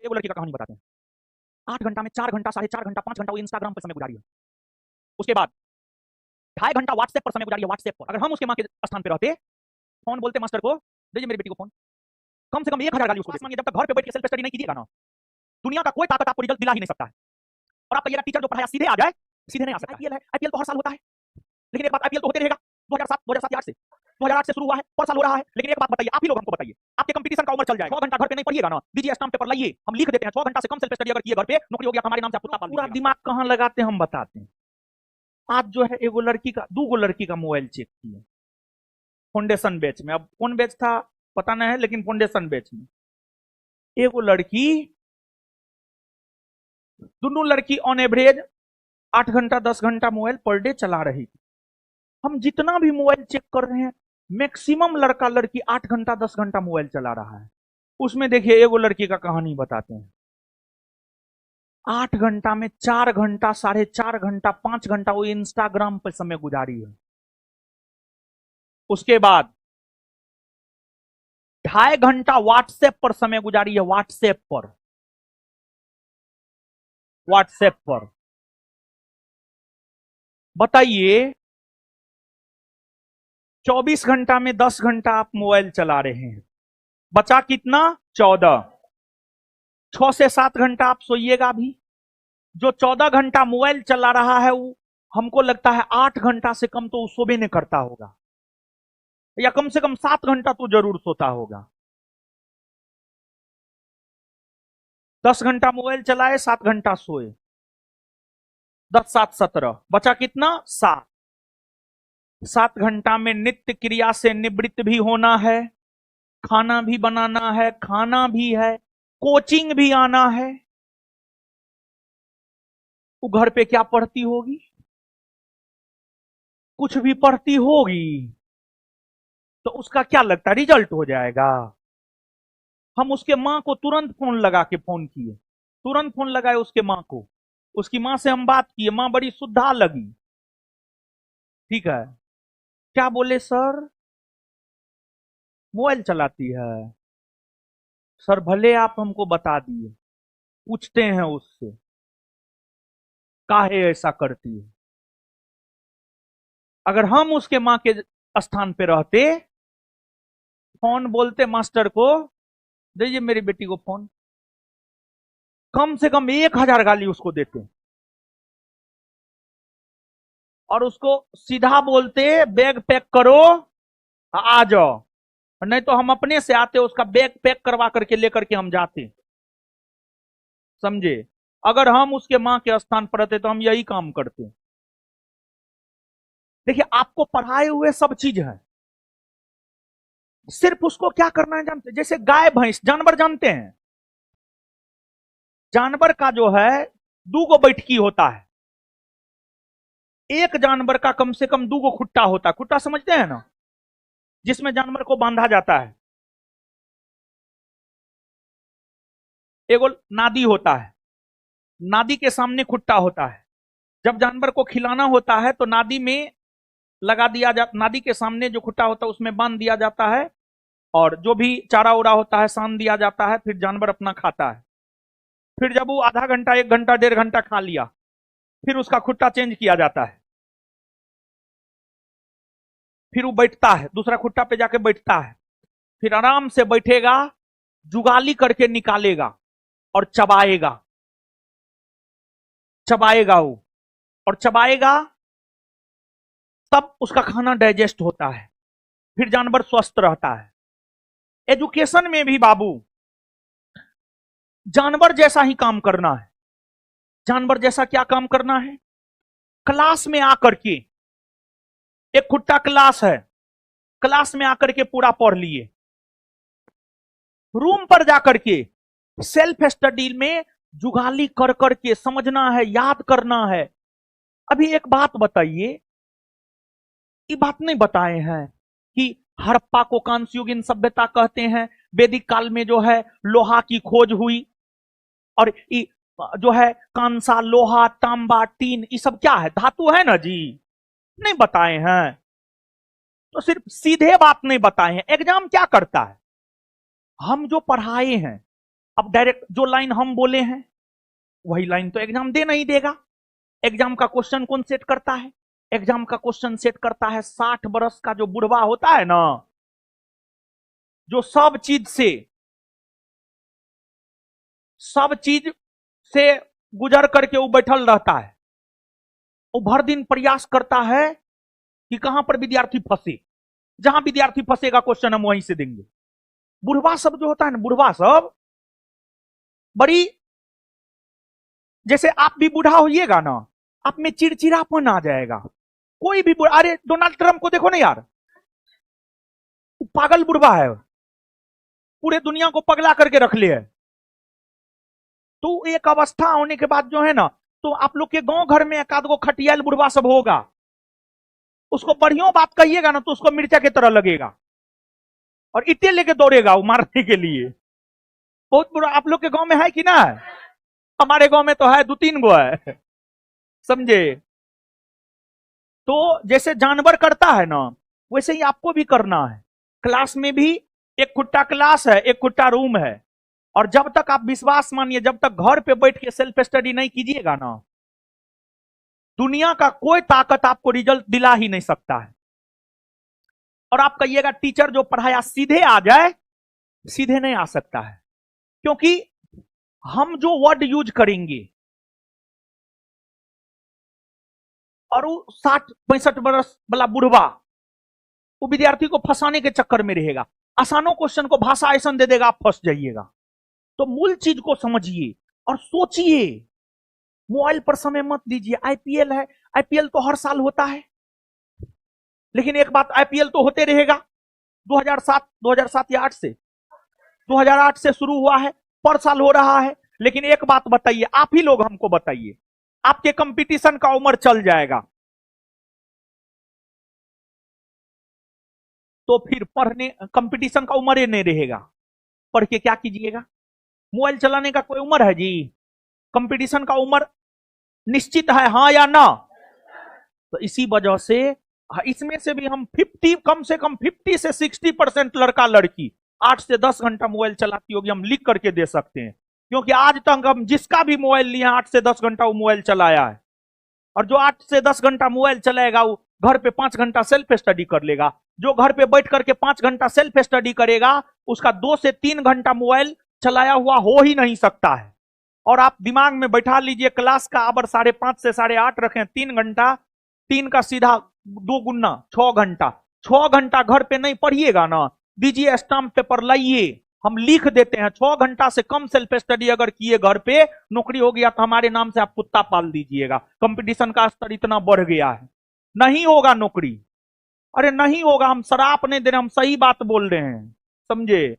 एक लड़की का कहानी बताते हैं। 8 घंटा में 4 घंटा, 4.5 घंटा, 5 घंटा वो इंस्टाग्राम पर समय गुजारी है। उसके बाद 2.5 घंटा व्हाट्सएप पर समय गुजारी है, व्हाट्सएप पर। अगर हम उसके माँ के स्थान पर रहते, फोन बोलते मास्टर को, दीजिए मेरी बेटी को फोन, कम से कम 1000 गाली उसको दे। जब तक घर पे बैठ के सेल्फ स्टडी नहीं कीजिएगा ना, दुनिया का कोई ताकत आपको रिजल्ट दिला ही नहीं सकता है। और आप कहिएगा टीचर जो पढ़ाया सीधे आ जाए, सीधे नहीं आ सकता। आईपीएल है, आईपीएल तो हर साल होता है, लेकिन एक बात, आईपीएल तो होते रहेगा। 2007 2007 से 2008 से शुरू हुआ है, हर साल हो रहा है। लेकिन एक बात बताइए, आप ही लोग हमको बताइए, आपके कंपटीशन का उम्र चल जाए, 6 घंटा घर पे नहीं पढ़िएगा ना, दीजिए स्टाम्प पेपर लाइए, हम लिख देते हैं 6 घंटा से कम सेल्फ स्टडी अगर किए घर पे, नौकरी हो गया, हमारे नाम से आप पूरा दिमाग कहां लगाते हैं हम बताते हैं। आज जो है एगो लड़की का, 2 लड़की का मोबाइल चेक किया फाउंडेशन बैच में। अब कौन बैच था पता नहीं है, लेकिन फाउंडेशन बैच में एगो लड़की, दोनों लड़की ऑन एवरेज 8 घंटा 10 घंटा मोबाइल पर डे चला रही थी। हम जितना भी मोबाइल चेक कर रहे हैं, मैक्सिमम लड़का लड़की 8 घंटा 10 घंटा मोबाइल चला रहा है। उसमें देखिए एगो लड़की का कहानी बताते हैं। 8 घंटा में 4 घंटा, 4.5 घंटा, 5 घंटा वो इंस्टाग्राम पर समय गुजारी है। उसके बाद 2.5 घंटा व्हाट्सएप पर समय गुजारी है, व्हाट्सएप पर। बताइए 24 घंटा में 10 घंटा आप मोबाइल चला रहे हैं, बचा कितना? 14। 6 से 7 घंटा आप सोइएगा भी। जो 14 घंटा मोबाइल चला रहा है वो हमको लगता है 8 घंटा से कम तो वो सोबे नहीं करता होगा, या कम से कम 7 घंटा तो जरूर सोता होगा। 10 घंटा मोबाइल चलाए, 7 घंटा सोए, 10 7 17, बचा कितना? 7। 7 घंटा में नित्य क्रिया से निवृत्त भी होना है, खाना भी बनाना है, खाना भी है, कोचिंग भी आना है। वो घर पे क्या पढ़ती होगी? कुछ भी पढ़ती होगी तो उसका क्या लगता है रिजल्ट हो जाएगा? हम उसके मां को तुरंत फोन लगा के फोन किए, तुरंत फोन लगाए उसके मां को, उसकी मां से हम बात किए, मां बड़ी सुधा लगी। ठीक है, क्या बोले? सर मोबाइल चलाती है। सर भले आप हमको बता दिए, पूछते हैं उससे काहे ऐसा करती है। अगर हम उसके मां के स्थान पे रहते, फोन बोलते मास्टर को, दीजिए मेरी बेटी को फोन, कम से कम 1000 गाली उसको देते और उसको सीधा बोलते बैग पैक करो आ जाओ, नहीं तो हम अपने से आते, उसका बैग पैक करवा करके लेकर के हम जाते। समझे? अगर हम उसके मां के स्थान पर रहते तो हम यही काम करते। देखिए आपको पढ़ाए हुए सब चीज है, सिर्फ उसको क्या करना है जानते? जैसे गाय भैंस जानवर जानते हैं, जानवर का जो है 2 बैठकी होता है, एक जानवर का कम से कम 2 खुट्टा होता है। खुट्टा समझते हैं ना, जिसमें जानवर को बांधा जाता है। एगो नादी होता है, नादी के सामने खुट्टा होता है। जब जानवर को खिलाना होता है तो नादी में लगा दिया जाता, नादी के सामने जो खुट्टा होता है उसमें बांध दिया जाता है, और जो भी चारा उड़ा होता है सान दिया जाता है, फिर जानवर अपना खाता है। फिर जब वो आधा घंटा 1 घंटा 1.5 घंटा खा लिया, फिर उसका खुट्टा चेंज किया जाता है, फिर वो बैठता है, दूसरा खुट्टा पे जाके बैठता है, फिर आराम से बैठेगा, जुगाली करके निकालेगा और चबाएगा, चबाएगा वो, और चबाएगा तब उसका खाना डाइजेस्ट होता है, फिर जानवर स्वस्थ रहता है। एजुकेशन में भी बाबू जानवर जैसा ही काम करना है। जानवर जैसा क्या काम करना है? क्लास में आकर के, एक खुट्टा क्लास है, क्लास में आकर के पूरा पढ़ लिए, रूम पर जाकर के सेल्फ स्टडी में जुगाली कर करके समझना है, याद करना है। अभी एक बात बताइए, ये बात नहीं बताए हैं कि हड़प्पा को कांस्ययुगीन सभ्यता कहते हैं, वैदिक काल में जो है लोहा की खोज हुई, और जो है कांसा, लोहा, तांबा, टीन, ये सब क्या है? धातु है ना जी, नहीं बताए हैं। तो सिर्फ सीधे बात नहीं बताए हैं। एग्जाम क्या करता है? हम जो पढ़ाए हैं अब डायरेक्ट जो लाइन हम बोले हैं वही लाइन तो एग्जाम दे नहीं देगा। एग्जाम का क्वेश्चन कौन सेट करता है? एग्जाम का क्वेश्चन सेट करता है 60 बरस का जो बुढ़वा होता है ना, जो सब चीज से गुजर करके वो बैठल रहता है। वो भर दिन प्रयास करता है कि कहां पर विद्यार्थी फंसे, जहां विद्यार्थी फंसेगा क्वेश्चन हम वहीं से देंगे। बुढ़वा सब जो होता है ना, बुढ़वा सब बड़ी, जैसे आप भी बूढ़ा होइएगा ना, आप में चिड़चिड़ापन आ जाएगा। कोई भी अरे डोनाल्ड ट्रंप को देखो ना यार, पागल बुढ़वा है, पूरे दुनिया को पगला करके रख ले है। तो एक अवस्था होने के बाद जो है ना, तो आप लोग के गांव घर में एक आध गो खटियाल बुढ़वा सब होगा, उसको बढ़िया बात कहिएगा ना तो उसको मिर्चा की तरह लगेगा और इटे लेके दौड़ेगा वो मारने के लिए। बहुत बुरा। आप लोग के गांव में है कि ना है? हमारे गांव में तो है, 2-3 गो है, समझे? तो जैसे जानवर करता है ना, वैसे ही आपको भी करना है। क्लास में भी एक खुट्टा क्लास है, एक खुट्टा रूम है, और जब तक आप विश्वास मानिए, जब तक घर पे बैठ के सेल्फ स्टडी नहीं कीजिएगा ना, दुनिया का कोई ताकत आपको रिजल्ट दिला ही नहीं सकता है। और आप कहिएगा टीचर जो पढ़ाया सीधे आ जाए, सीधे नहीं आ सकता है, क्योंकि हम जो वर्ड यूज करेंगे, और वो 60-65 वर्ष वाला बुढ़वा वो विद्यार्थी को फंसाने के चक्कर में रहेगा, आसानों क्वेश्चन को भाषा ऐसा दे देगा, आप फंस जाइएगा। तो मूल चीज को समझिए और सोचिए। मोबाइल पर समय मत दीजिए। आईपीएल है, आईपीएल तो हर साल होता है, लेकिन एक बात, आईपीएल तो होते रहेगा। 2007 या 8 से 2008 से शुरू हुआ है, पर साल हो रहा है। लेकिन एक बात बताइए, आप ही लोग हमको बताइए, आपके कंपटीशन का उम्र चल जाएगा तो फिर पढ़ने कंपटीशन का उम्र ही नहीं रहेगा, पढ़ के क्या कीजिएगा? मोबाइल चलाने का कोई उम्र है जी? कंपटीशन का उम्र निश्चित है, हाँ या ना? तो इसी वजह से इसमें से भी हम 50, कम से कम 50 से 60% लड़का लड़की 8 से 10 घंटा मोबाइल चलाती होगी, हम लिख करके दे सकते हैं। क्योंकि आज तक हम जिसका भी मोबाइल लिया 8 से 10 घंटा वो मोबाइल चलाया है। और जो 8 से 10 घंटा मोबाइल चलाएगा वो घर पे 5 घंटा सेल्फ स्टडी कर लेगा। जो घर पे बैठ करके 5 घंटा सेल्फ स्टडी करेगा, उसका 2 से 3 घंटा मोबाइल चलाया हुआ हो ही नहीं सकता है। और आप दिमाग में बैठा लीजिए, क्लास का आवर 5:30 से 8:30 रखें, 3 घंटा, 3 का सीधा 2 गुना 6 घंटा। 6 घंटा घर पे नहीं पढ़िएगा ना, दीजिए स्टाम्प पेपर लाइए, हम लिख देते हैं। 6 घंटा से कम सेल्फ स्टडी अगर किए घर पे, नौकरी हो गया तो हमारे नाम से आप कुत्ता पाल दीजिएगा। कंपटीशन का स्तर इतना बढ़ गया है, नहीं होगा नौकरी। अरे नहीं होगा, हम शराप नहीं दे रहे, हम सही बात बोल रहे हैं, समझे?